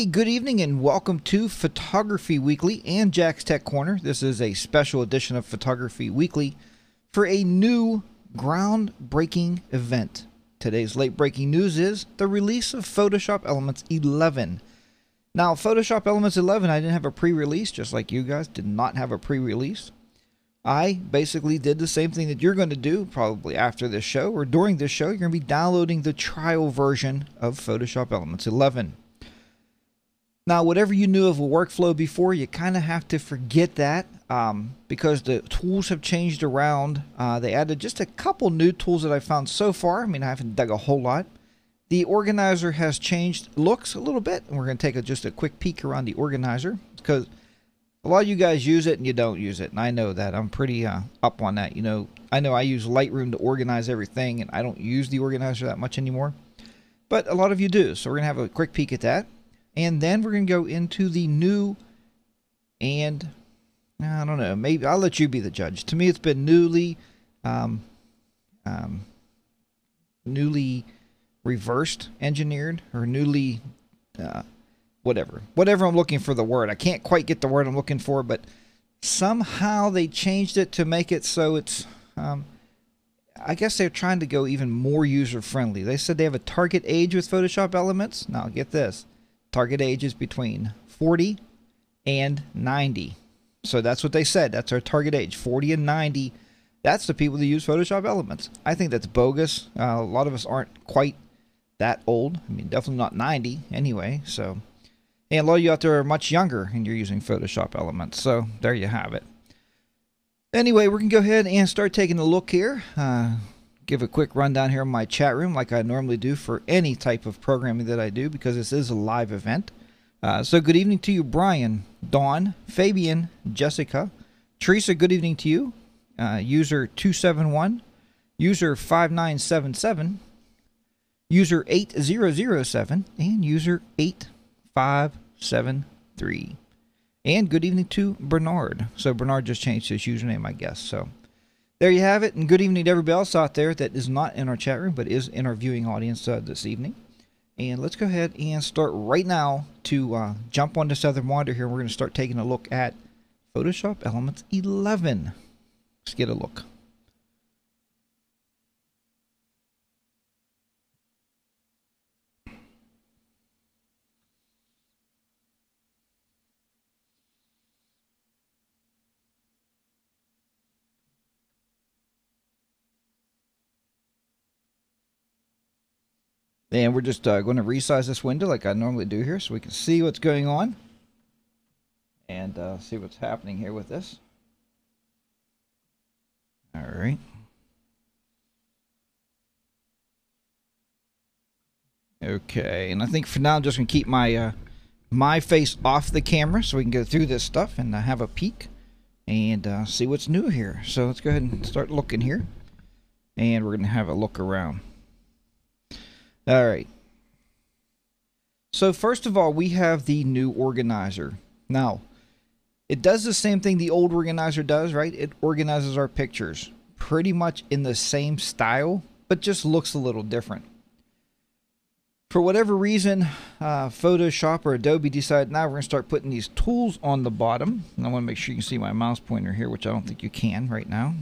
Hey, good evening and welcome to Photography Weekly and Jack's Tech Corner. This is a special edition of Photography Weekly for a new groundbreaking event. Today's late breaking news is the release of Photoshop Elements 11. Now, Photoshop Elements 11, I didn't have a pre-release, just like you guys did not have a pre-release. I basically did the same thing that you're going to do probably after this show or during this show. You're going to be downloading the trial version of Photoshop Elements 11. Now, whatever you knew of a workflow before, you kind of have to forget that because the tools have changed around. They added just a couple new tools that I found so far. I mean, I haven't dug a whole lot. The organizer has changed looks a little bit, and we're going to take just a quick peek around the organizer because a lot of you guys use it and you don't use it, and I know that. I'm pretty up on that. You know, I know I use Lightroom to organize everything, and I don't use the organizer that much anymore, but a lot of you do. So we're going to have a quick peek at that. And then we're going to go into the new, and I don't know, maybe I'll let you be the judge. To me, it's been newly reversed engineered, or newly, whatever I'm looking for the word. I can't quite get the word I'm looking for, but somehow they changed it to make it so it's, I guess they're trying to go even more user-friendly. They said they have a target age with Photoshop Elements. Now, get this. Target age is between 40 and 90. So that's what they said. That's our target age, 40 and 90. That's the people that use Photoshop Elements. I think that's bogus. A lot of us aren't quite that old. I mean, definitely not 90 anyway. So, and a lot of you out there are much younger and you're using Photoshop Elements. So there you have it. Anyway, we're going to go ahead and start taking a look here. Give a quick rundown here in my chat room like I normally do for any type of programming that I do because this is a live event. So good evening to you, Brian, Dawn, Fabian, Jessica, Teresa, good evening to you, user 271, user 5977, user 8007, and user 8573. And good evening to Bernard. So Bernard just changed his username, I guess. So there you have it, and good evening to everybody else out there that is not in our chat room but is in our viewing audience this evening. And let's go ahead and start right now to jump on this other monitor here. We're going to start taking a look at Photoshop Elements 11. Let's get a look. And we're just going to resize this window like I normally do here so we can see what's going on and see what's happening here with this. All right. Okay, and I think for now I'm just going to keep my my face off the camera so we can go through this stuff and have a peek and see what's new here. So let's go ahead and start looking here, and we're going to have a look around. All right. So first of all, we have the new organizer. Now, it does the same thing the old organizer does, right? It organizes our pictures pretty much in the same style, but just looks a little different. For whatever reason, Photoshop or Adobe decided now we're going to start putting these tools on the bottom. And I want to make sure you can see my mouse pointer here, which I don't think you can right now.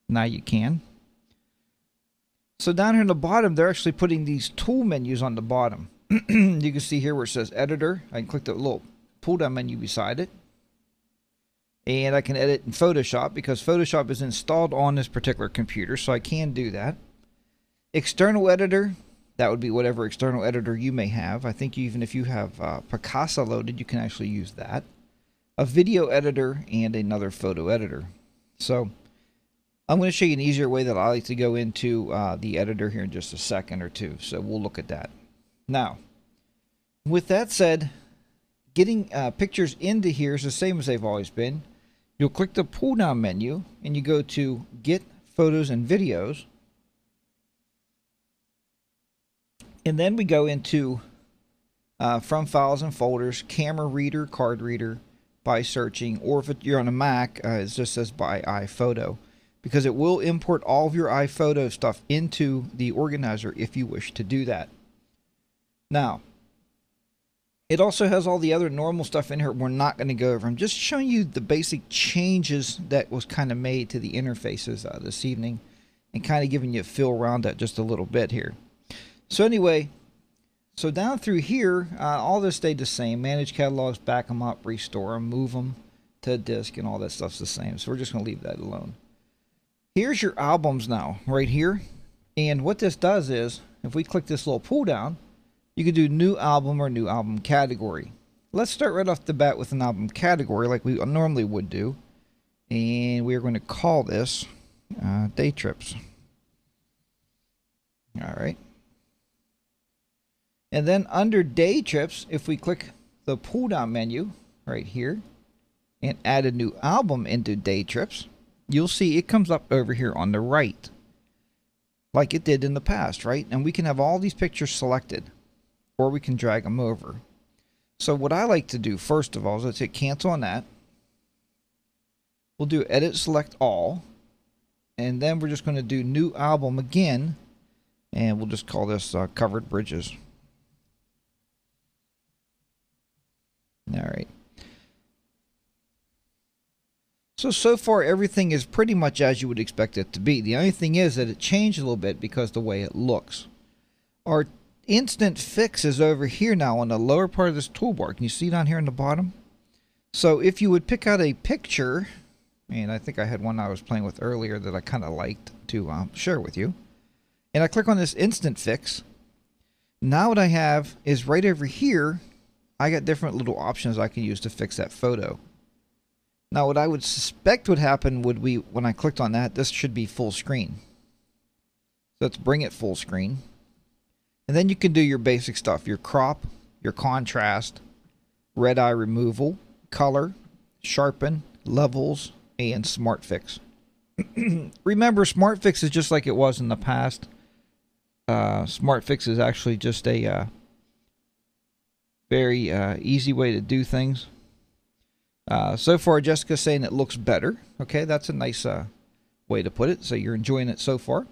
Now you can. So down here in the bottom, they're actually putting these tool menus on the bottom. You can see here where it says editor. I can click the little pull down menu beside it. And I can edit in Photoshop because Photoshop is installed on this particular computer, so I can do that. External editor, that would be whatever external editor you may have. I think even if you have Picasa loaded, you can actually use that. A video editor and another photo editor. So I'm going to show you an easier way that I like to go into the editor here in just a second or two. So we'll look at that. Now, with that said, getting pictures into here is the same as they've always been. You'll click the pull down menu and you go to Get Photos and Videos. And then we go into From Files and Folders, Camera Reader, Card Reader, by searching, or if you're on a Mac, it just says by iPhoto. Because it will import all of your iPhoto stuff into the organizer if you wish to do that. Now, It also has all the other normal stuff in here we're not going to go over. I'm just showing you the basic changes that was kind of made to the interfaces this evening, and kind of giving you a feel around that just a little bit here. So anyway, so down through here, all this stayed the same. Manage catalogs, back them up, restore them, move them to a disk, and all that stuff's the same. So we're just going to leave that alone. Here's your albums now, right here. And what this does is, if we click this little pull down, you can do new album or new album category. Let's start right off the bat with an album category like we normally would do. And we're going to call this Day Trips. Alright. And then under Day Trips, if we click the pull down menu right here and add a new album into Day Trips, you'll see it comes up over here on the right, like it did in the past, right? And we can have all these pictures selected, or we can drag them over. So what I like to do first of all is let's hit cancel on that. We'll do edit select all, and then we're just going to do new album again, and we'll just call this covered bridges. Alright. So far everything is pretty much as you would expect it to be. The only thing is that it changed a little bit because the way it looks. Our instant fix is over here now on the lower part of this toolbar. Can you see down here on the bottom? So if you would pick out a picture, and I think I had one I was playing with earlier that I kind of liked to share with you, and I click on this instant fix, now what I have is right over here, I got different little options I can use to fix that photo. Now what I would suspect would happen would be when I clicked on that, this should be full screen. So let's bring it full screen. And then you can do your basic stuff, your crop, your contrast, red eye removal, color, sharpen, levels, and smart fix. Remember, smart fix is just like it was in the past. Smart fix is actually just a very easy way to do things. So far, Jessica's saying it looks better. Okay, that's a nice way to put it. So you're enjoying it so far.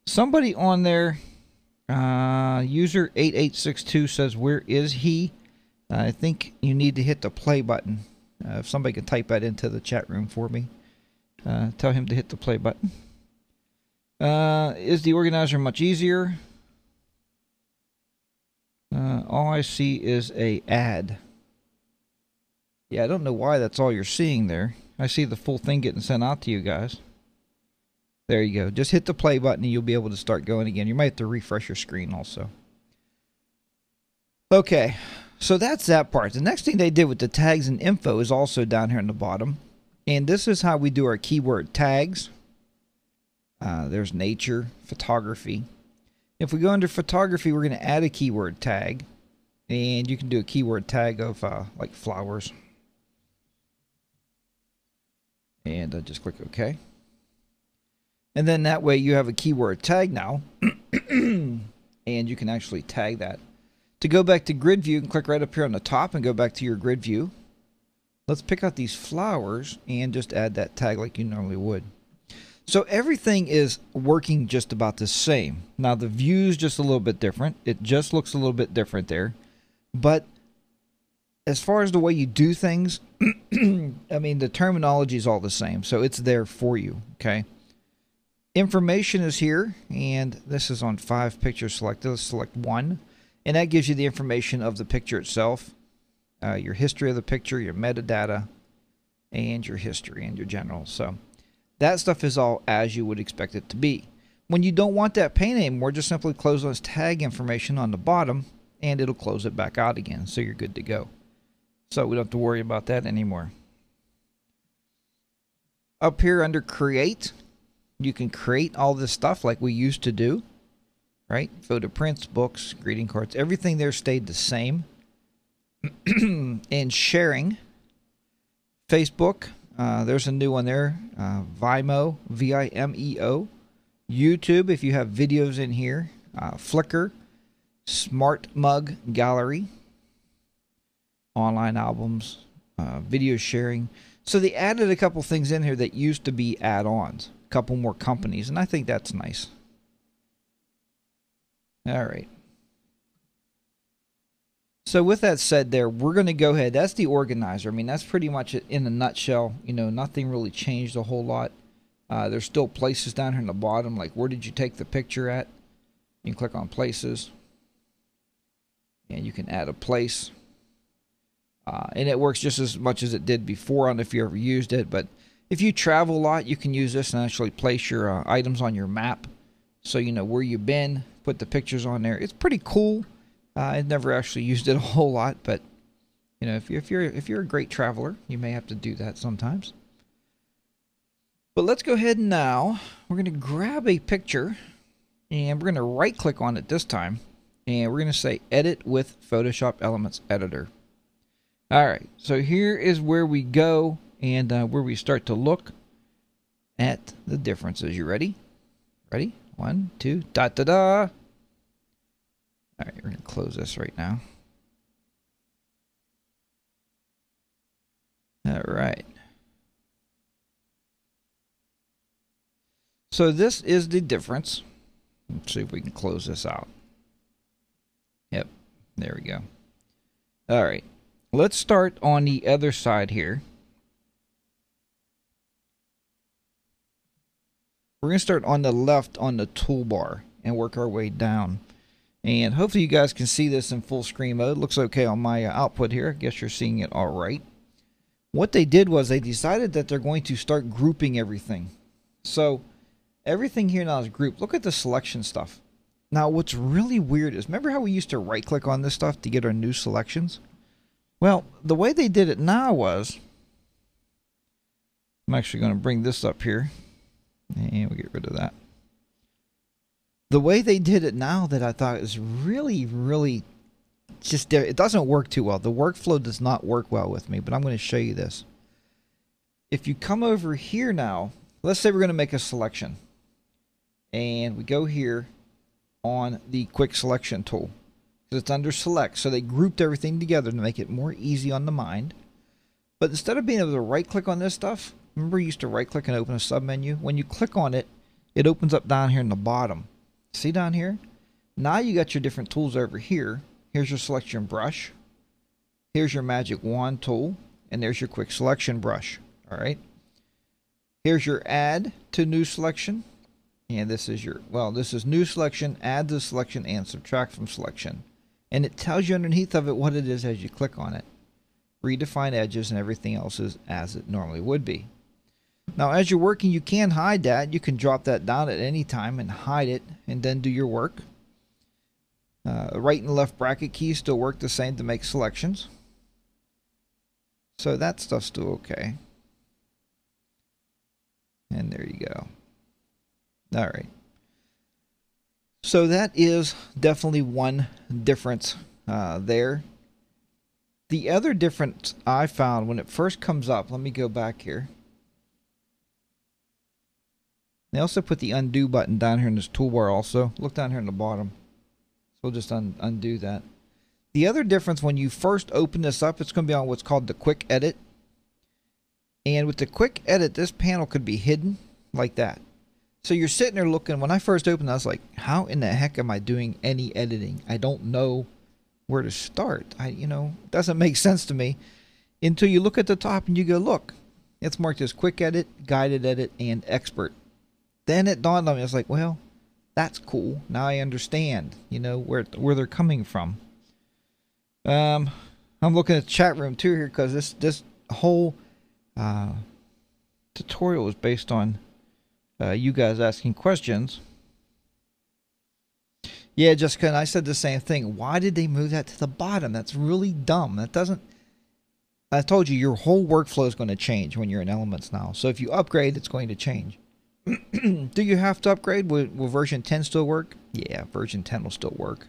Somebody on there, user 8862 says, where is he? I think you need to hit the play button. If somebody could type that into the chat room for me. Tell him to hit the play button. Is the organizer much easier? All I see is a ad. Yeah, I don't know why that's all you're seeing there. I see the full thing getting sent out to you guys. There you go. Just hit the play button and you'll be able to start going again. You might have to refresh your screen also. Okay, so that's that part. The next thing they did with the tags and info is also down here in the bottom. And this is how we do our keyword tags. There's nature, photography. If we go under photography, we're going to add a keyword tag. And you can do a keyword tag of like flowers. And just click OK. And then that way you have a keyword tag now. And you can actually tag that. To go back to grid view, you can click right up here on the top and go back to your grid view. Let's pick out these flowers and just add that tag like you normally would. So everything is working just about the same. Now the view is just a little bit different. It just looks a little bit different there. But as far as the way you do things, I mean, the terminology is all the same. So it's there for you, okay? Information is here, and this is on 5 pictures selected. Let's select 1. And that gives you the information of the picture itself, your history of the picture, your metadata, and your history and your general. So that stuff is all as you would expect it to be. When you don't want that pane anymore, just simply close this tag information on the bottom, and it'll close it back out again, so you're good to go. So we don't have to worry about that anymore. Up here under Create, you can create all this stuff like we used to do, right? Photo prints, books, greeting cards, everything there stayed the same. And sharing, Facebook, there's a new one there, Vimeo, V-I-M-E-O. YouTube, if you have videos in here, Flickr, Smart Mug Gallery, online albums, video sharing. So they added a couple things in here that used to be add-ons, a couple more companies, and I think that's nice. All right. So with that said there, we're going to go ahead. That's the organizer. I mean, that's pretty much it in a nutshell. You know, nothing really changed a whole lot. There's still places down here in the bottom, like where did you take the picture at? You can click on places. And you can add a place. And it works just as much as it did before. I don't know if you ever used it, but if you travel a lot, you can use this and actually place your items on your map. So you know where you've been, put the pictures on there. It's pretty cool. I've never actually used it a whole lot, but you know, if you're a great traveler, you may have to do that sometimes. But let's go ahead and now we're going to grab a picture and we're going to right click on it this time, and we're going to say edit with Photoshop Elements Editor. All right, so here is where we go and where we start to look at the differences. You ready? Ready? 1, 2, da da da. All right, we're going to close this right now. All right. So this is the difference. Let's see if we can close this out. Yep, there we go. All right, let's start on the other side here. We're going to start on the left on the toolbar and work our way down. And hopefully you guys can see this in full screen mode. Looks okay on my output here. I guess you're seeing it all right. What they did was they decided that they're going to start grouping everything. So everything here now is grouped. Look at the selection stuff. Now what's really weird is, remember how we used to right click on this stuff to get our new selections? Well, the way they did it now was, I'm actually going to bring this up here and we'll get rid of that. The way they did it now that I thought is really just, it doesn't work too well. The workflow does not work well with me, but I'm going to show you this. If you come over here now, let's say we're going to make a selection. And we go here on the quick selection tool. Because it's under select. So they grouped everything together to make it more easy on the mind. But instead of being able to right click on this stuff, remember you used to right click and open a sub menu? When you click on it, it opens up down here in the bottom. See down here? Now you got your different tools over here. Here's your selection brush. Here's your magic wand tool. And there's your quick selection brush. Alright. Here's your add to new selection. And this is your, well, this is new selection, add to selection, and subtract from selection. And it tells you underneath of it what it is as you click on it. Redefine edges and everything else is as it normally would be. Now as you're working, you can hide that. You can drop that down at any time and hide it and then do your work. Right and left bracket keys still work the same to make selections. So that stuff's still okay. And there you go. All right. So that is definitely one difference there. The other difference I found when it first comes up, let me go back here. They also put the undo button down here in this toolbar also. Look down here in the bottom. So we'll just undo that. The other difference when you first open this up, it's going to be on what's called the quick edit. And with the quick edit, this panel could be hidden like that. So you're sitting there looking, when I first opened, I was like, how in the heck am I doing any editing? I don't know where to start. You know, it doesn't make sense to me until you look at the top and you go, look, it's marked as quick edit, guided edit, and expert. Then it dawned on me, I was like, well, that's cool. Now I understand, you know, where they're coming from. I'm looking at the chat room too here because this whole tutorial is based on you guys asking questions. Yeah, Jessica, and I said the same thing. Why did they move that to the bottom? That's really dumb. That doesn't... I told you, your whole workflow is going to change when you're in Elements now. So if you upgrade, it's going to change. Do you have to upgrade? Will version 10 still work? Yeah, version 10 will still work.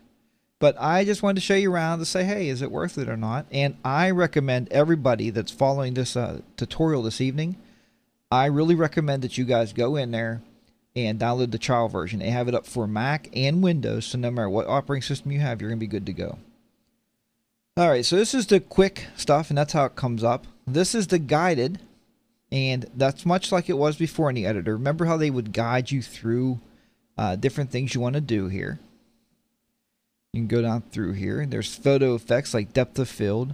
But I just wanted to show you around to say, hey, is it worth it or not? And I recommend everybody that's following this tutorial this evening, I really recommend that you guys go in there and download the trial version. They have it up for Mac and Windows, so no matter what operating system you have, you're going to be good to go. All right, so this is the quick stuff, and that's how it comes up. This is the guided, and that's much like it was before in the editor. Remember how they would guide you through different things you want to do here. You can go down through here. There's photo effects like depth of field.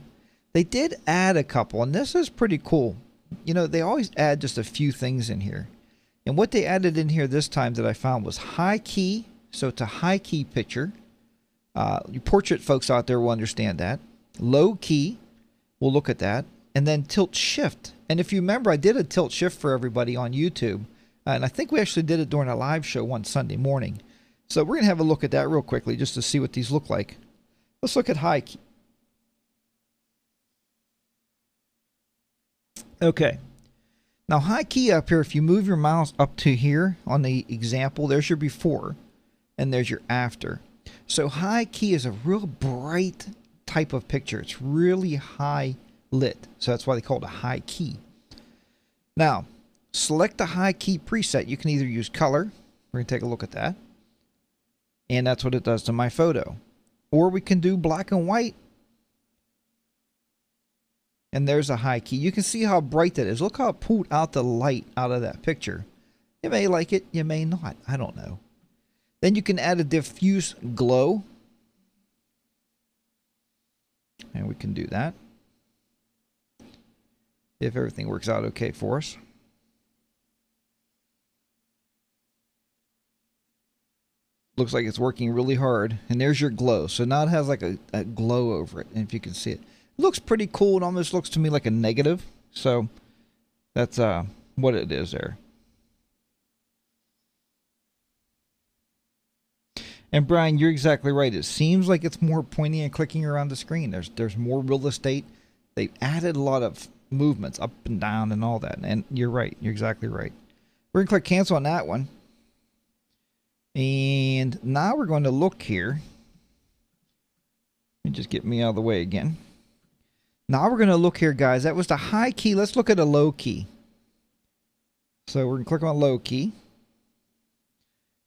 They did add a couple, and this is pretty cool. You know, they always add just a few things in here. And what they added in here this time that I found was high key. So it's a high key picture. You portrait folks out there will understand that. Low key, we'll look at that. And then tilt shift. And if you remember, I did a tilt shift for everybody on YouTube. And I think we actually did it during a live show one Sunday morning. So we're going to have a look at that real quickly just to see what these look like. Let's look at high key. Okay. Now high key up here, if you move your mouse up to here on the example, there's your before and there's your after. So high key is a real bright type of picture. It's really high lit. So that's why they call it a high key. Now, select the high key preset. You can either use color. We're going to take a look at that. And that's what it does to my photo. Or we can do black and white. And there's a high key. You can see how bright that is. Look how it pulled out the light out of that picture. You may like it, you may not. I don't know. Then you can add a diffuse glow. And we can do that. If everything works out okay for us. Looks like it's working really hard. And there's your glow. So now it has like a glow over it. And if you can see it. It looks pretty cool. It almost looks to me like a negative. So that's what it is there. And Brian, you're exactly right. It seems like it's more pointing and clicking around the screen. There's more real estate. They've added a lot of movements up and down and all that. And you're right. You're exactly right. We're going to click cancel on that one. And now we're going to look here. Let me just get me out of the way again. Now we're going to look here, guys. That was the high key. Let's look at a low key. So we're going to click on low key.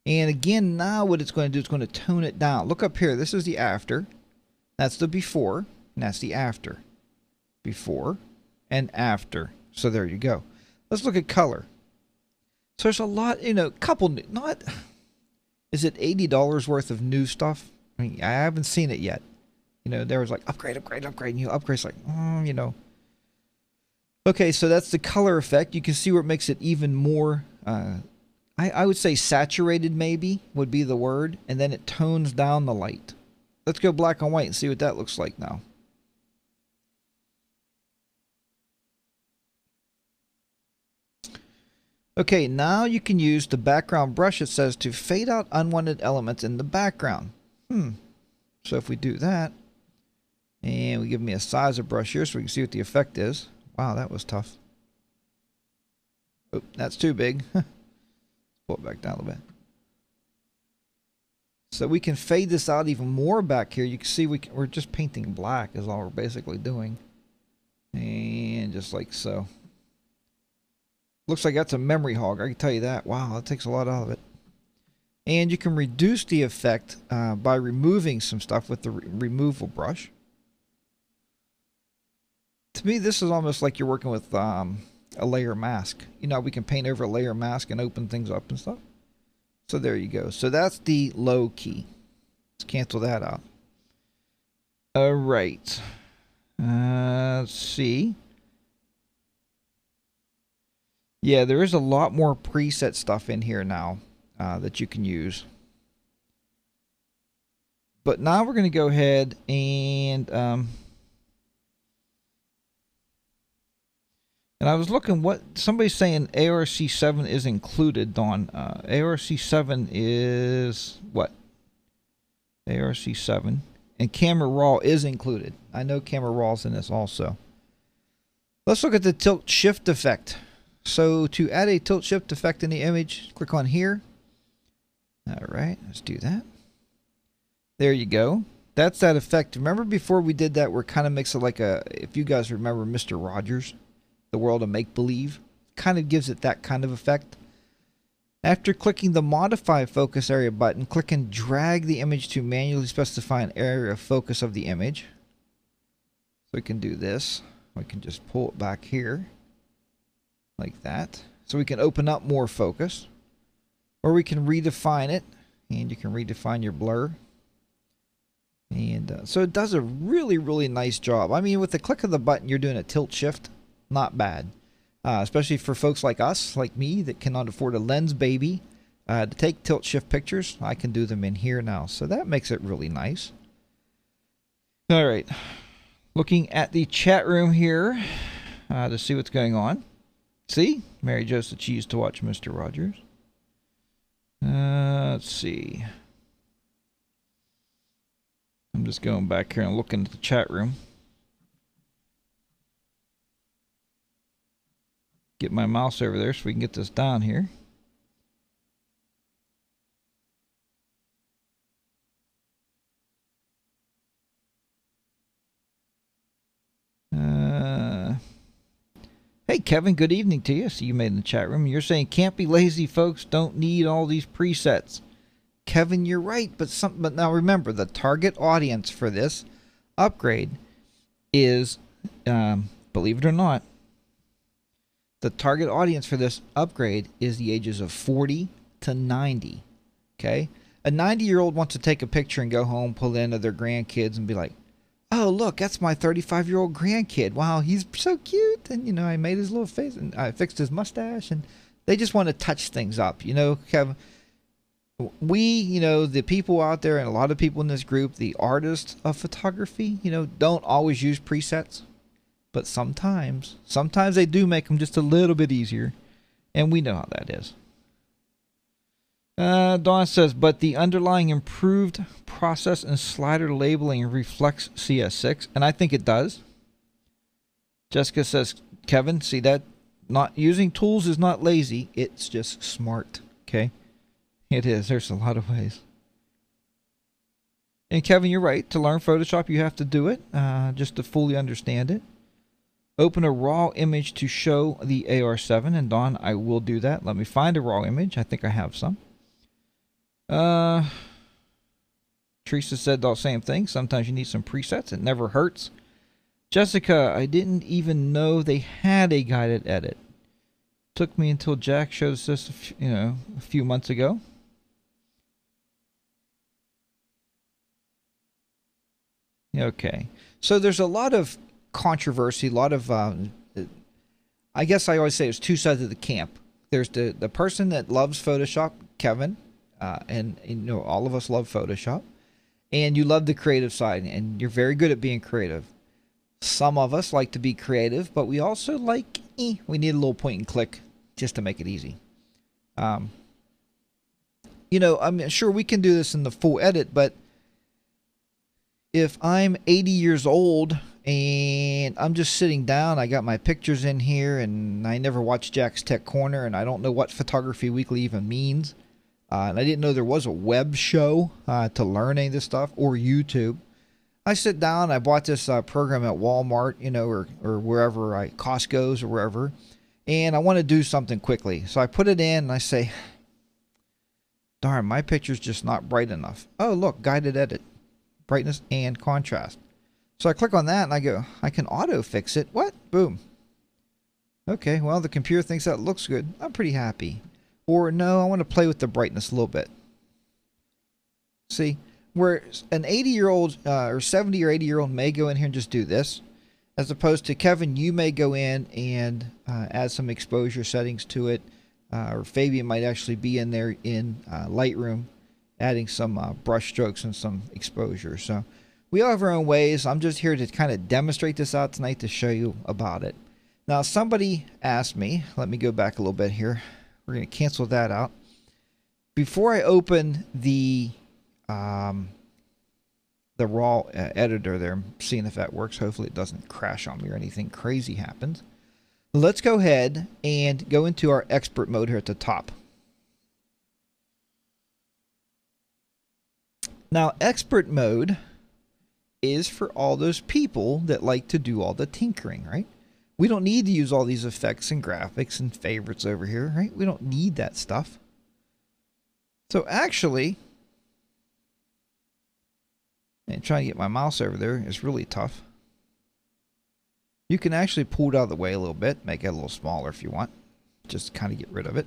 And again, now what it's going to do is going to tone it down. Look up here. This is the after. That's the before. And that's the after. Before and after. So there you go. Let's look at color. So there's a lot, you know, not... Is it $80 worth of new stuff? I mean, I haven't seen it yet. You know, there was like upgrade, and you upgrade. It's like, you know. Okay, so that's the color effect. You can see where it makes it even more, I would say saturated maybe would be the word. And then it tones down the light. Let's go black and white and see what that looks like now. Okay, now you can use the background brush, it says, to fade out unwanted elements in the background. So if we do that, and we give me a size of brush here so we can see what the effect is. Wow, that was tough. Oh, that's too big. Pull it back down a little bit. So we can fade this out even more back here. You can see we're just painting black is all we're basically doing. And just like so. Looks like that's a memory hog, I can tell you that. Wow, that takes a lot out of it. And you can reduce the effect by removing some stuff with the removal brush. To me, this is almost like you're working with a layer mask. You know, we can paint over a layer mask and open things up and stuff. So there you go. So that's the low key. Let's cancel that out. All right. Let's see. Yeah, there is a lot more preset stuff in here now that you can use. But now we're going to go ahead and I was looking what somebody's saying ARC7 is included on ARC7 is what? ARC7 and Camera Raw is included. I know Camera Raw's in this also. Let's look at the tilt shift effect. So to add a tilt shift effect in the image, click on here. All right, let's do that. There you go. That's that effect. Remember before we did that, we're kind of mixing like a, if you guys remember Mr. Rogers, the world of make-believe, kind of gives it that kind of effect. After clicking the modify focus area button, click and drag the image to manually specify an area of focus of the image. So we can do this. We can just pull it back here. Like that. So we can open up more focus. Or we can redefine it. And you can redefine your blur. And so it does a really, really nice job. I mean, with the click of the button, you're doing a tilt shift. Not bad. Especially for folks like us, like me, that cannot afford a lens baby. To take tilt shift pictures, I can do them in here now. So that makes it really nice. All right. Looking at the chat room here to see what's going on. See? Mary Jo said she used to watch Mr. Rogers. Let's see. I'm just going back here and looking at the chat room. Get my mouse over there so we can get this down here. Hey Kevin, good evening to you. See you made in the chat room. You're saying can't be lazy, folks. Don't need all these presets. Kevin, you're right, but now remember, the target audience for this upgrade is, believe it or not, the target audience for this upgrade is the ages of 40 to 90. Okay, a 90-year-old wants to take a picture and go home, pull into their grandkids, and be like, "Oh, look, that's my 35-year-old grandkid. Wow, he's so cute." And, you know, I made his little face and I fixed his mustache. And they just want to touch things up. You know, Kevin, we, you know, the people out there and a lot of people in this group, the artists of photography, you know, don't always use presets. But sometimes they do make them just a little bit easier. And we know how that is. Dawn says, but the underlying improved process and slider labeling reflects CS6, and I think it does. Jessica says, Kevin, see that? Not using tools is not lazy, it's just smart. Okay? It is. There's a lot of ways. And Kevin, you're right. To learn Photoshop, you have to do it, just to fully understand it. Open a raw image to show the AR7, and Dawn, I will do that. Let me find a raw image. I think I have some. Teresa said the same thing. Sometimes you need some presets. It never hurts. Jessica, I didn't even know they had a guided edit. Took me until Jack showed us this, a few months ago. Okay, so there's a lot of controversy, a lot of, I guess I always say there's two sides of the camp. There's the person that loves Photoshop, Kevin, and you know, all of us love Photoshop, and you love the creative side, and you're very good at being creative. Some of us like to be creative, but we also like, we need a little point and click just to make it easy. You know, I'm sure we can do this in the full edit, but if I'm 80 years old and I'm just sitting down, I got my pictures in here, and I never watched Jack's Tech Corner, and I don't know what Photography Weekly even means. And I didn't know there was a web show to learn any of this stuff, or YouTube. I sit down, I bought this program at Walmart, you know, or wherever, Costco's or wherever, and I want to do something quickly. So I put it in, and I say, darn, my picture's just not bright enough. Oh, look, guided edit, brightness and contrast. So I click on that, and I go, I can auto fix it. What? Boom. Okay, well, the computer thinks that looks good. I'm pretty happy. Or no, I want to play with the brightness a little bit. See, where an 80-year-old or 70 or 80-year-old may go in here and just do this, as opposed to Kevin, you may go in and add some exposure settings to it, or Fabian might actually be in there in Lightroom, adding some brush strokes and some exposure. So we all have our own ways. I'm just here to kind of demonstrate this out tonight to show you about it. Now, somebody asked me, let me go back a little bit here. We're going to cancel that out. Before I open the raw editor there, I'm seeing if that works. Hopefully it doesn't crash on me or anything crazy happens. Let's go ahead and go into our expert mode here at the top. Now, expert mode is for all those people that like to do all the tinkering, right? We don't need to use all these effects and graphics and favorites over here, right? We don't need that stuff. So actually, and trying to get my mouse over there is really tough. You can actually pull it out of the way a little bit, make it a little smaller if you want. Just kind of get rid of it.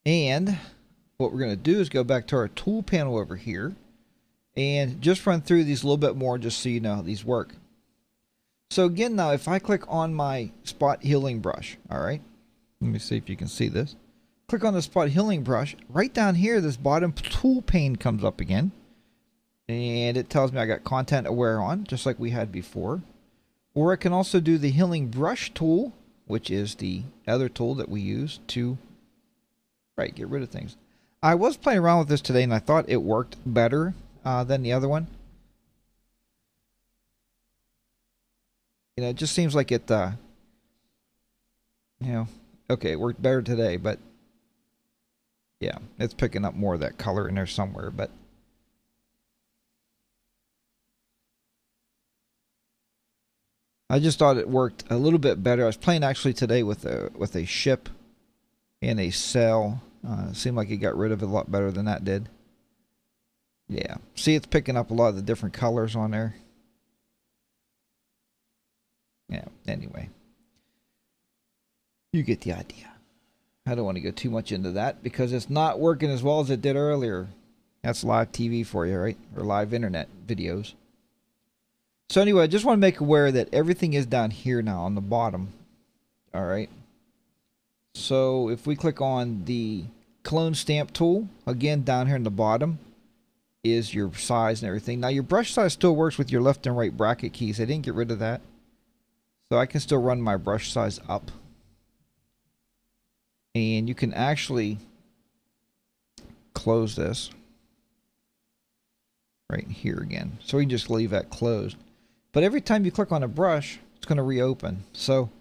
And what we're going to do is go back to our tool panel over here and just run through these a little bit more just so you know how these work. So again, now if I click on my spot healing brush, all right, let me see if you can see this. Click on the spot healing brush. Right down here, this bottom tool pane comes up again. And it tells me I got content aware on, just like we had before. Or I can also do the healing brush tool, which is the other tool that we use to get rid of things. I was playing around with this today and I thought it worked better than the other one. You know, it just seems like it, you know, okay, it worked better today, but yeah, it's picking up more of that color in there somewhere, but I just thought it worked a little bit better. I was playing actually today with a ship and a sail. It seemed like it got rid of it a lot better than that did. Yeah, see, it's picking up a lot of the different colors on there. Yeah, anyway, you get the idea. I don't want to go too much into that because it's not working as well as it did earlier. That's live TV for you, right? Or live internet videos. So anyway, I just want to make aware that everything is down here now on the bottom. All right. So if we click on the clone stamp tool, again, down here in the bottom is your size and everything. Now your brush size still works with your left and right bracket keys. I didn't get rid of that. So I can still run my brush size up. And you can actually close this right here again. So we can just leave that closed. But every time you click on a brush, it's going to reopen. So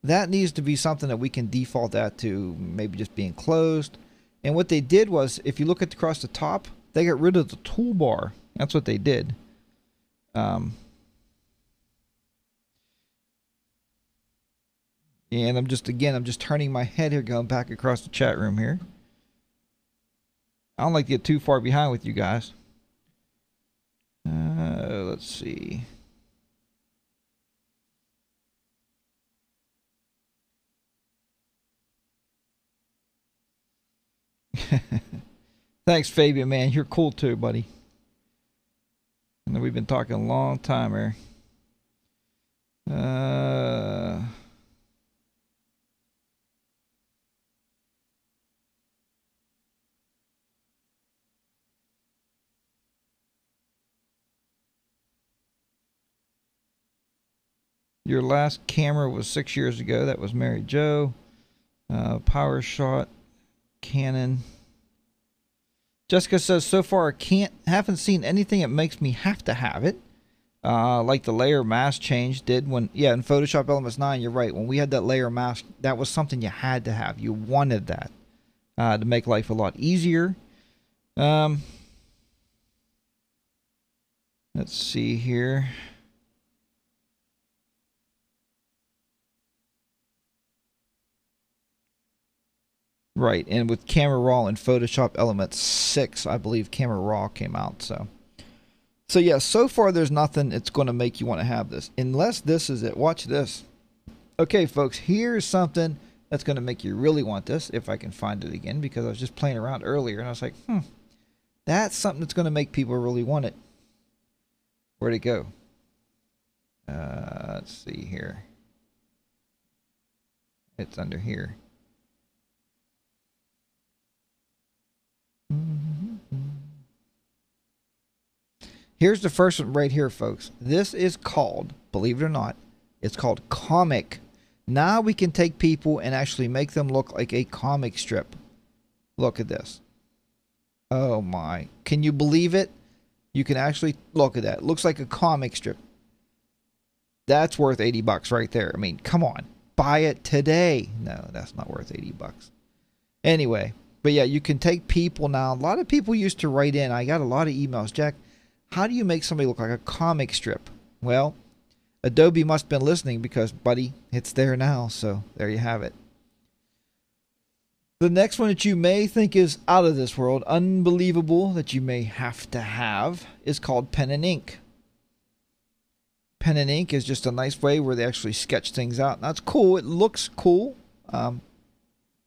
that needs to be something that we can default that to maybe just being closed. And what they did was, if you look at across the top, they got rid of the toolbar. That's what they did. And I'm just turning my head here, going back across the chat room here. I don't like to get too far behind with you guys. Let's see. Thanks, Fabian, man. You're cool too, buddy. I know we've been talking a long time here. Your last camera was 6 years ago. That was Mary Jo. Power shot. Canon. Jessica says, so far I haven't seen anything that makes me have to have it. Like the layer mask change did when, yeah, in Photoshop Elements 9, you're right. When we had that layer mask, that was something you had to have. You wanted that to make life a lot easier. Let's see here. Right, and with Camera Raw and Photoshop Elements 6, I believe Camera Raw came out. So yeah, so far there's nothing that's going to make you want to have this. Unless this is it. Watch this. Okay, folks, here's something that's going to make you really want this, if I can find it again, because I was just playing around earlier, and I was like, that's something that's going to make people really want it. Where'd it go? Let's see here. It's under here. Here's the first one right here, folks. This is called, believe it or not, it's called comic. Now we can take people and actually make them look like a comic strip. Look at this. Oh my. Can you believe it? You can actually look at that. It looks like a comic strip. That's worth 80 bucks right there. I mean, come on. Buy it today. No, that's not worth 80 bucks. Anyway, but yeah, you can take people now. A lot of people used to write in. I got a lot of emails. Jack, how do you make somebody look like a comic strip? Well, Adobe must have been listening because, buddy, it's there now. So there you have it. The next one that you may think is out of this world, unbelievable, that you may have to have, is called pen and ink. Pen and ink is just a nice way where they actually sketch things out. That's cool. It looks cool.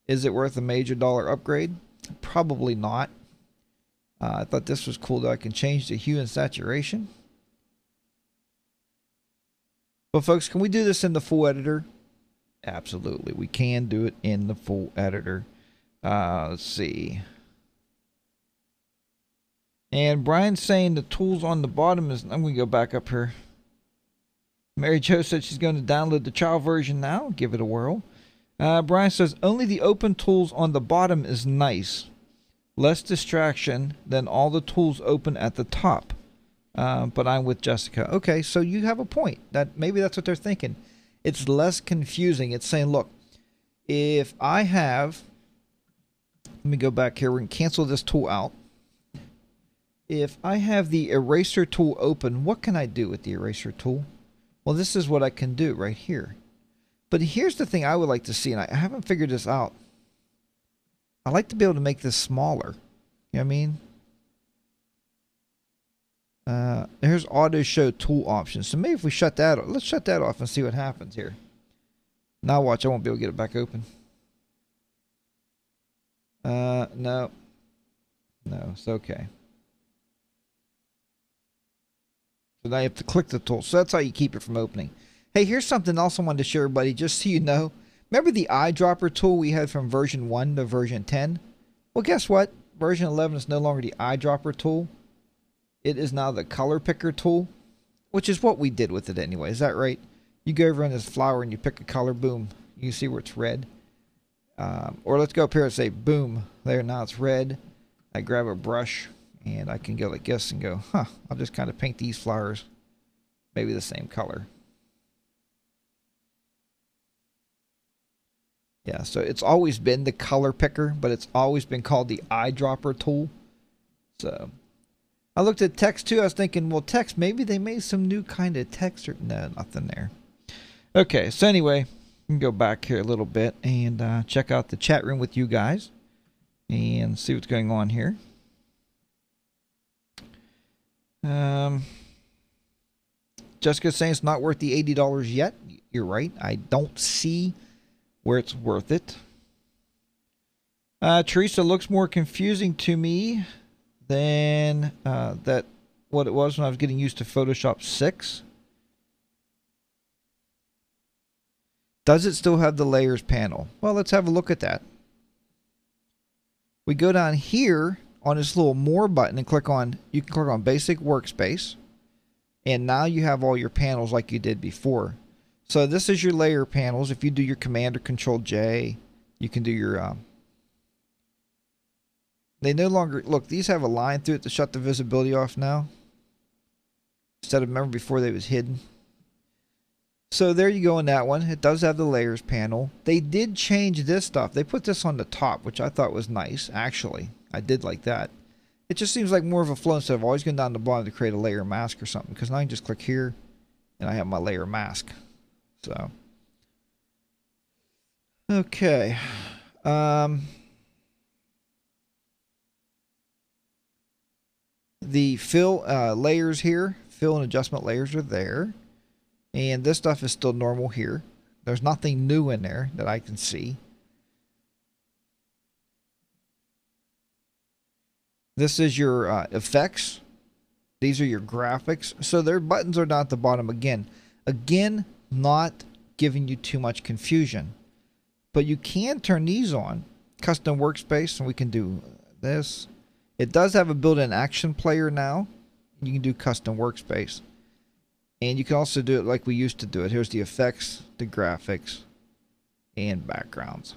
Is it worth a major dollar upgrade? Probably not. I thought this was cool that I can change the hue and saturation. But folks, can we do this in the full editor? Absolutely, we can do it in the full editor. Let's see. And Brian's saying the tools on the bottom is... I'm going to go back up here. Mary Jo said she's going to download the child version now. Give it a whirl. Brian says only the open tools on the bottom is nice. Less distraction than all the tools open at the top. But I'm with Jessica. Okay, so you have a point. That maybe that's what they're thinking. It's less confusing. It's saying, look, if I have... Let me go back here. We're going to cancel this tool out. If I have the eraser tool open, what can I do with the eraser tool? Well, this is what I can do right here. But here's the thing I would like to see, and I haven't figured this out. I like to be able to make this smaller. You know what I mean? Here's auto show tool options. So maybe if we shut that off, let's shut that off and see what happens here. Now watch, I won't be able to get it back open. No. No, it's okay. So now you have to click the tool. So that's how you keep it from opening. Hey, here's something else I wanted to share, everybody, just so you know. Remember the eyedropper tool we had from version 1 to version 10? Well, guess what? Version 11 is no longer the eyedropper tool. It is now the color picker tool, which is what we did with it anyway. Is that right? You go over on this flower and you pick a color, boom. You can see where it's red. Or let's go up here and say, boom. There, now it's red. I grab a brush. And I can go like this and go, I'll just kind of paint these flowers maybe the same color. Yeah, so it's always been the color picker, but it's always been called the eyedropper tool. So I looked at text too. I was thinking, well, text, maybe they made some new kind of text. Or, no, nothing there. Okay, so anyway, we can go back here a little bit and check out the chat room with you guys and see what's going on here. Jessica's saying it's not worth the $80 yet. You're right. I don't see where it's worth it. Teresa, looks more confusing to me than that what it was when I was getting used to Photoshop 6. Does it still have the layers panel? Well, let's have a look at that. We go down here on this little more button and click on, you can click on basic workspace, and now you have all your panels like you did before. So this is your layer panels. If you do your command or control J, you can do your they no longer, look, these have a line through it to shut the visibility off now, instead of, remember before they was hidden. So there you go in that one. It does have the layers panel. They did change this stuff. They put this on the top, which I thought was nice, actually. I did like that. It just seems like more of a flow instead of always going down the bottom to create a layer mask or something. Because now I can just click here and I have my layer mask. So, okay. The fill layers here, fill and adjustment layers are there. And this stuff is still normal here. There's nothing new in there that I can see. This is your effects. These are your graphics. So their buttons are down at the bottom again. Again, not giving you too much confusion. But you can turn these on. Custom workspace, and we can do this. It does have a built-in action player now. You can do custom workspace. And you can also do it like we used to do it. Here's the effects, the graphics, and backgrounds.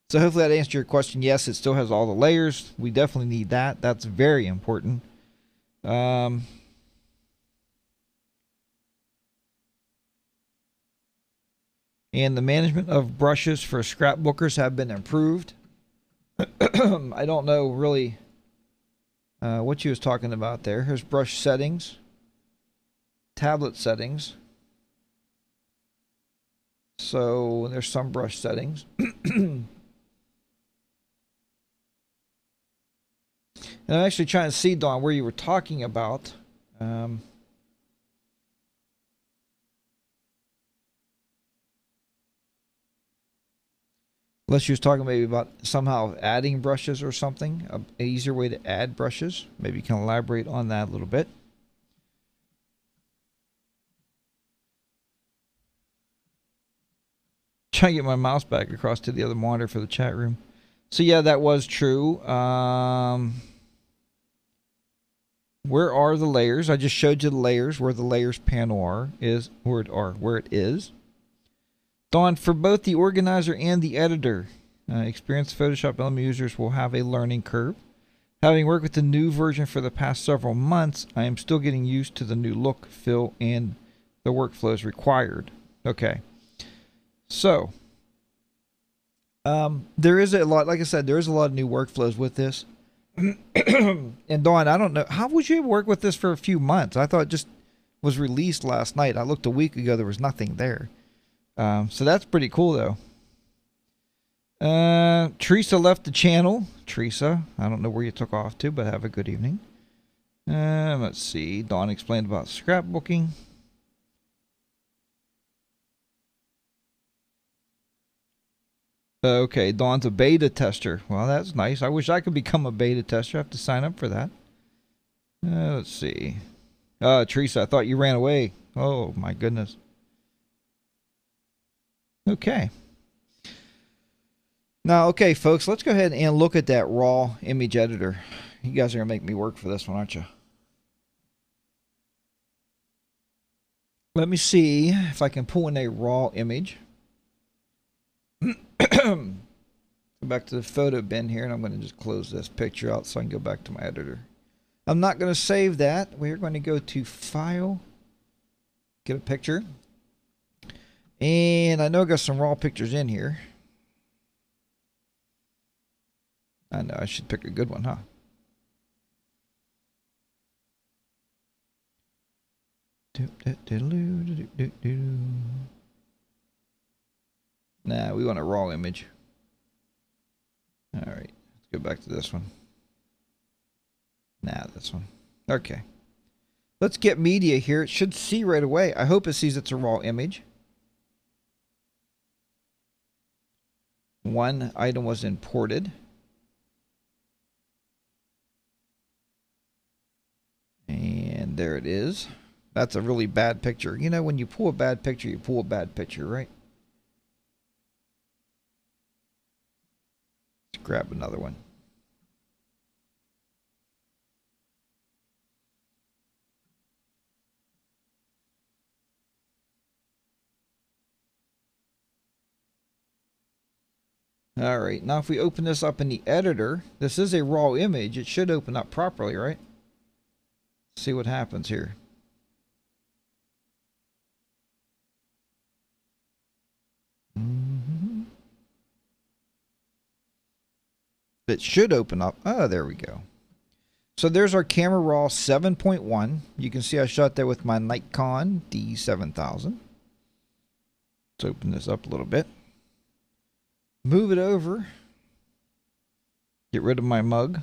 So hopefully that answered your question. Yes, it still has all the layers. We definitely need that. That's very important. And the management of brushes for scrapbookers have been improved. I don't know really what you was talking about there. Here's brush settings. Tablet settings. So there's some brush settings. And I'm actually trying to see, Dawn, where you were talking about. Unless she was talking maybe about somehow adding brushes or something, an easier way to add brushes. Maybe you can elaborate on that a little bit. Trying to get my mouse back across to the other monitor for the chat room. So yeah, that was true. Where are the layers? I just showed you the layers, where the layers panel where it is. Dawn, for both the organizer and the editor, experienced Photoshop Element users will have a learning curve. Having worked with the new version for the past several months, I am still getting used to the new look, feel, and the workflows required. Okay. So, there is a lot, like I said, there is a lot of new workflows with this. And Dawn, I don't know, how would you work with this for a few months? I thought it just was released last night. I looked a week ago, there was nothing there. So that's pretty cool, though. Teresa left the channel. Teresa, I don't know where you took off to, but have a good evening. Let's see. Dawn explained about scrapbooking. Okay, Dawn's a beta tester. Well, that's nice. I wish I could become a beta tester. I have to sign up for that. Let's see. Teresa, I thought you ran away. Oh, my goodness. Okay. Now, okay, folks, let's go ahead and look at that raw image editor. You guys are going to make me work for this one, aren't you? Let me see if I can pull in a raw image. Go back to the photo bin here, and I'm going to just close this picture out so I can go back to my editor. I'm not going to save that. We're going to go to File, get a picture. And I know I got some raw pictures in here. I know I should pick a good one, huh? Nah, we want a raw image. All right, let's go back to this one. Nah, this one. Okay. Let's get media here. It should see right away. I hope it sees it's a raw image. One item was imported. And there it is. That's a really bad picture. You know, when you pull a bad picture, you pull a bad picture, right? Let's grab another one. All right, now if we open this up in the editor, this is a raw image. It should open up properly, right? Let's see what happens here. It should open up. Oh, there we go. So there's our camera raw 7.1. You can see I shot there with my Nikon D7000. Let's open this up a little bit. Move it over. Get rid of my mug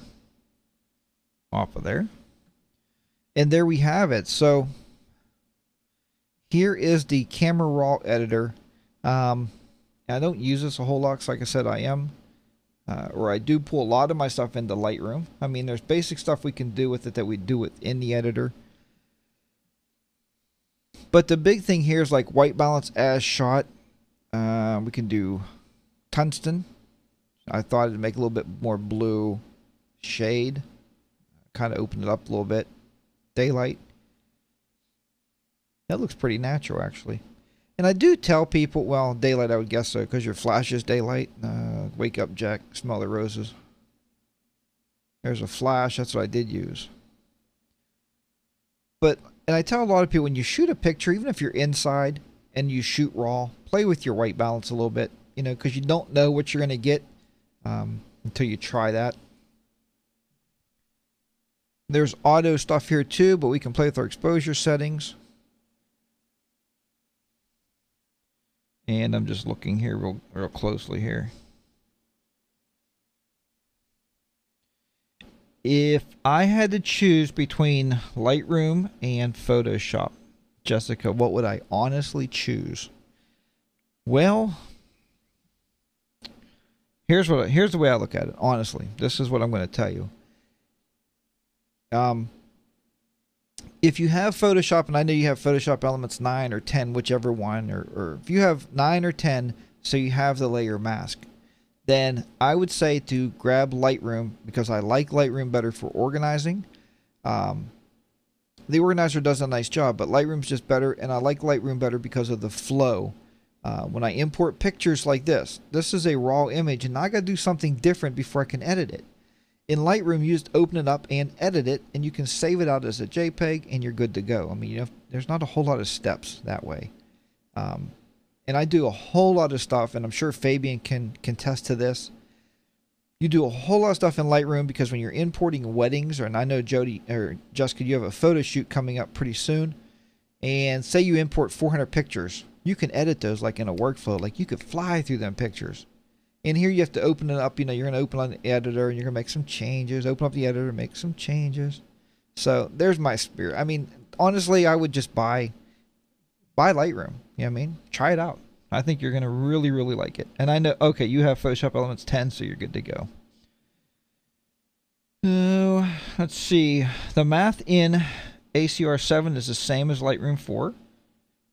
off of there. And there we have it. So here is the camera raw editor. I don't use this a whole lot, because like I said, I do pull a lot of my stuff into Lightroom. I mean, there's basic stuff we can do with it that we do within the editor. But the big thing here is like white balance as shot. We can do tungsten. I thought it'd make a little bit more blue shade. Kind of open it up a little bit. Daylight. That looks pretty natural, actually. And I do tell people, well, daylight, I would guess so, because your flash is daylight. Wake up, Jack. Smell the roses. There's a flash. That's what I did use. And I tell a lot of people, when you shoot a picture, even if you're inside and you shoot raw, play with your white balance a little bit, you know, because you don't know what you're going to get until you try that. There's auto stuff here too, but we can play with our exposure settings. And I'm just looking here real closely here. If I had to choose between Lightroom and Photoshop, Jessica, what would I honestly choose? Well, here's the way I look at it. Honestly, this is what I'm going to tell you. If you have Photoshop, and I know you have Photoshop Elements 9 or 10, whichever one, or if you have 9 or 10, so you have the layer mask, then I would say to grab Lightroom, because I like Lightroom better for organizing. The organizer does a nice job, but Lightroom's just better, and I like Lightroom better because of the flow. When I import pictures like this is a raw image, and I got to do something different before I can edit it. In Lightroom, you just open it up and edit it, and you can save it out as a JPEG, and you're good to go. I mean, there's not a whole lot of steps that way. And I do a whole lot of stuff, and I'm sure Fabian can contest to this. You do a whole lot of stuff in Lightroom because when you're importing weddings, and I know Jody or Jessica, you have a photo shoot coming up pretty soon, and say you import 400 pictures, you can edit those like in a workflow. Like you could fly through them pictures. And here you have to open it up. You know, you're going to open on the editor and you're going to make some changes. Open up the editor, make some changes. So there's my spirit. I mean, honestly, I would just buy Lightroom. You know what I mean? Try it out. I think you're going to really, really like it. And I know, okay, you have Photoshop Elements 10, so you're good to go. So, let's see. The math in ACR 7 is the same as Lightroom 4.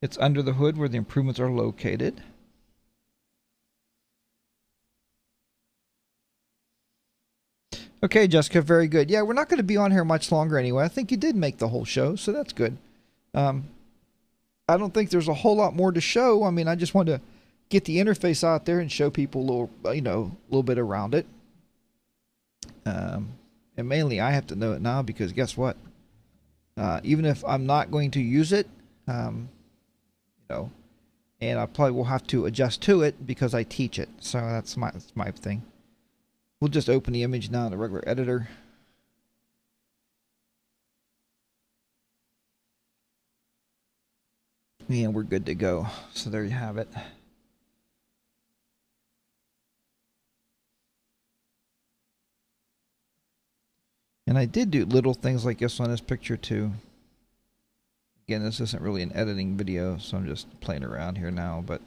It's under the hood where the improvements are located. Okay, Jessica, very good. Yeah, we're not going to be on here much longer anyway. I think you did make the whole show, so that's good. I don't think there's a whole lot more to show. I mean, I just wanted to get the interface out there and show people a little, you know, a little bit around it. And mainly, I have to know it now because guess what? Even if I'm not going to use it, you know, and I probably will have to adjust to it because I teach it. So that's my thing. We'll just open the image now in the regular editor. And we're good to go. So there you have it. And I did do little things like this on this picture too. Again, this isn't really an editing video, so I'm just playing around here now. But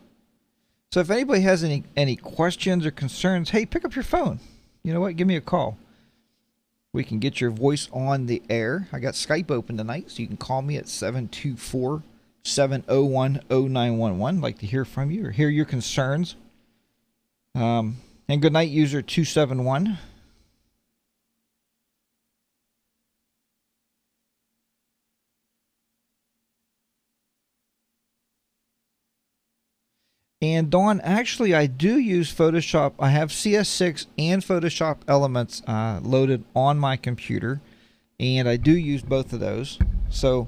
so if anybody has any questions or concerns, hey, pick up your phone. You know what? Give me a call. We can get your voice on the air. I got Skype open tonight, so you can call me at 724-701-0911. I'd like to hear from you or hear your concerns. And good night, user 271. And Dawn, actually, I do use Photoshop. I have CS6 and Photoshop Elements loaded on my computer, and I do use both of those. So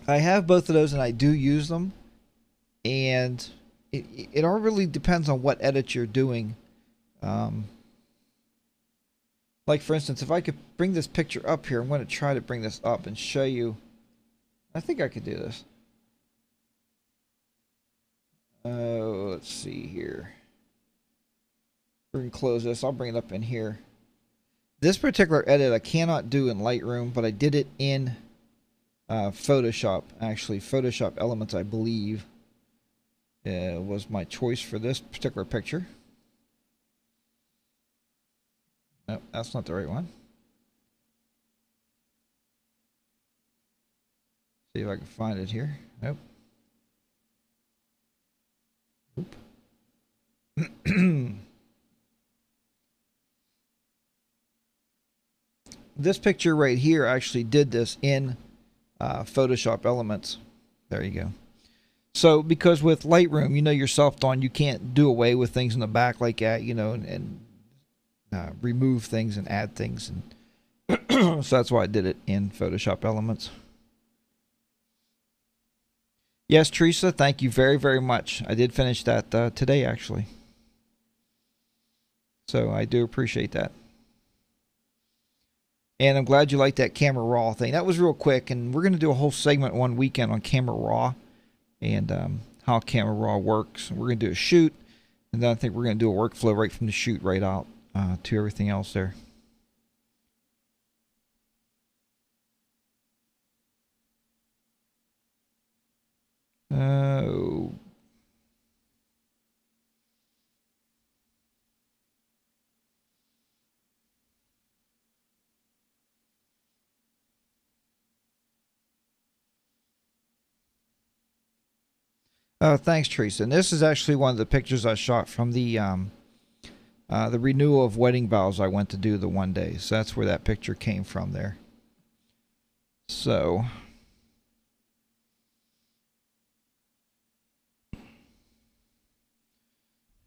I have both of those, and I do use them. And it all really depends on what edit you're doing. Like, for instance, if I could bring this picture up here, I'm going to try to bring this up and show you. I think I could do this. Let's see here. We're going to close this. I'll bring it up in here. This particular edit I cannot do in Lightroom, but I did it in Photoshop. Actually, Photoshop Elements, I believe, was my choice for this particular picture. Nope, that's not the right one. See if I can find it here. Nope. Oop. This picture right here actually did this in Photoshop Elements. There you go. So because with Lightroom, you know yourself, Dawn, you can't do away with things in the back like that, you know, and remove things and add things, and so that's why I did it in Photoshop Elements. Yes, Teresa, thank you very, very much. I did finish that today, actually. So I do appreciate that. And I'm glad you liked that Camera Raw thing. That was real quick, and we're going to do a whole segment one weekend on Camera Raw and how Camera Raw works. We're going to do a shoot, and then I think we're going to do a workflow right from the shoot right out to everything else there. Thanks, Teresa. And this is actually one of the pictures I shot from the renewal of wedding vows I went to do the one day. So that's where that picture came from there. So,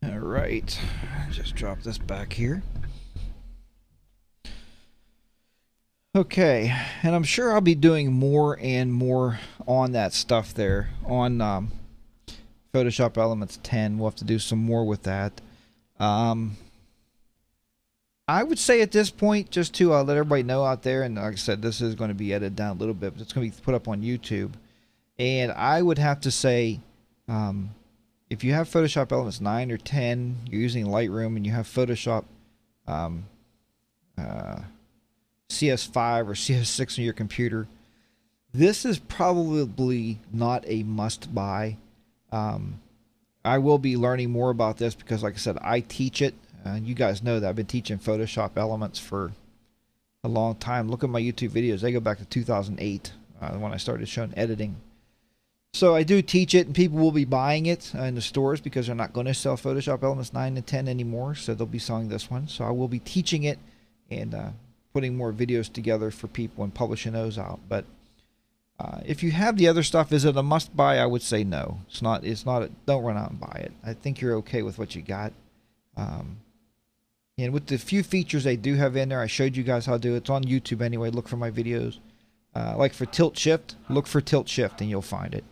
all right, just drop this back here. Okay, and I'm sure I'll be doing more and more on that stuff there on Photoshop Elements 10. We'll have to do some more with that. I would say at this point, just to let everybody know out there, and like I said, this is going to be edited down a little bit, but it's going to be put up on YouTube. And I would have to say, if you have Photoshop Elements 9 or 10, you're using Lightroom, and you have Photoshop CS5 or CS6 on your computer, this is probably not a must-buy. I will be learning more about this because, like I said, I teach it. You guys know that I've been teaching Photoshop Elements for a long time. Look at my YouTube videos. They go back to 2008 when I started showing editing. So I do teach it, and people will be buying it in the stores because they're not going to sell Photoshop Elements 9 and 10 anymore. So they'll be selling this one. So I will be teaching it and putting more videos together for people and publishing those out. But if you have the other stuff, is it a must-buy? I would say no. It's not. Don't run out and buy it. I think you're okay with what you got. And with the few features they do have in there, I showed you guys how to do it. It's on YouTube anyway. Look for my videos. Like for tilt shift, look for tilt shift and you'll find it.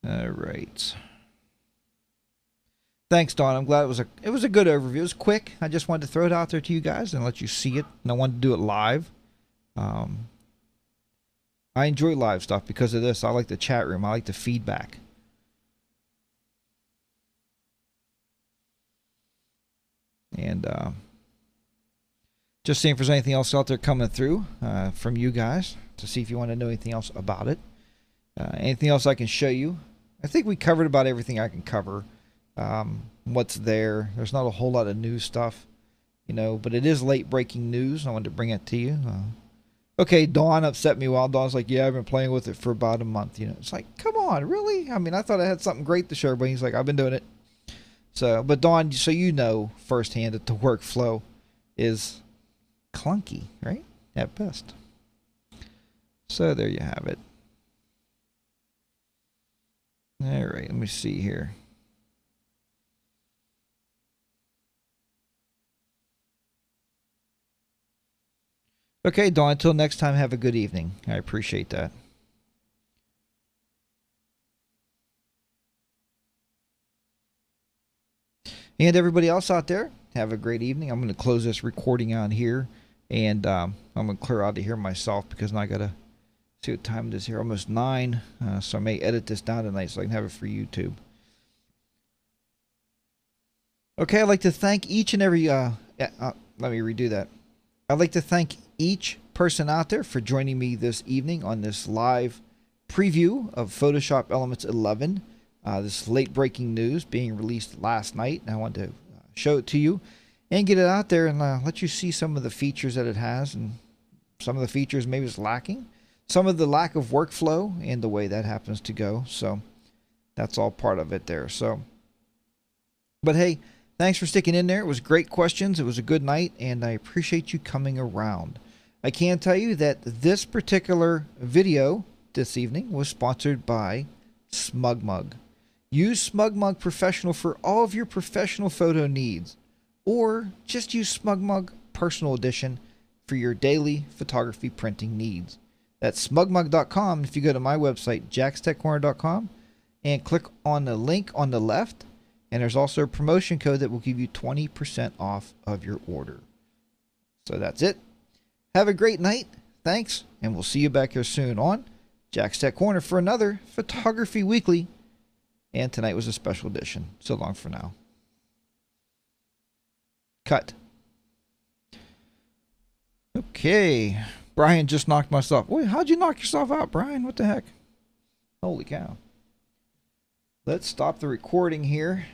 All right. Thanks, Dawn. I'm glad it was a good overview. It was quick. I just wanted to throw it out there to you guys and let you see it. And I wanted to do it live. I enjoy live stuff because of this. I like the chat room. I like the feedback. And just seeing if there's anything else out there coming through from you guys to see if you want to know anything else about it. Anything else I can show you. I think we covered about everything I can cover. What's there. There's not a whole lot of new stuff, you know, but it is late breaking news. I wanted to bring it to you. Okay, Dawn upset me while Dawn's like, yeah, I've been playing with it for about a month. You know, it's like, come on, really? I mean, I thought I had something great to show, but he's like, I've been doing it. So, but Dawn, so you know firsthand that the workflow is clunky, right? At best. So there you have it. All right, let me see here. Okay, Dawn, until next time, have a good evening. I appreciate that. And everybody else out there, have a great evening. I'm going to close this recording on here, and I'm going to clear out of here myself because now I got to see what time it is here. Almost 9, so I may edit this down tonight so I can have it for YouTube. Okay, I'd like to thank each and every... let me redo that. I'd like to thank each person out there for joining me this evening on this live preview of Photoshop Elements 11. This late breaking news being released last night. And I wanted to show it to you and get it out there and let you see some of the features that it has, and some of the features maybe it's lacking. Some of the lack of workflow and the way that happens to go. So that's all part of it there. So, but hey, thanks for sticking in there. It was great questions. It was a good night, and I appreciate you coming around. I can tell you that this particular video this evening was sponsored by SmugMug. Use SmugMug Professional for all of your professional photo needs, or just use SmugMug Personal Edition for your daily photography printing needs. That's smugmug.com. If you go to my website, jackstechcorner.com, and click on the link on the left, and there's also a promotion code that will give you 20% off of your order. So that's it. Have a great night. Thanks, and we'll see you back here soon on Jack's Tech Corner for another Photography Weekly. And tonight was a special edition. So long for now. Cut. Okay. Brian just knocked myself. Wait, how'd you knock yourself out, Brian? What the heck? Holy cow. Let's stop the recording here.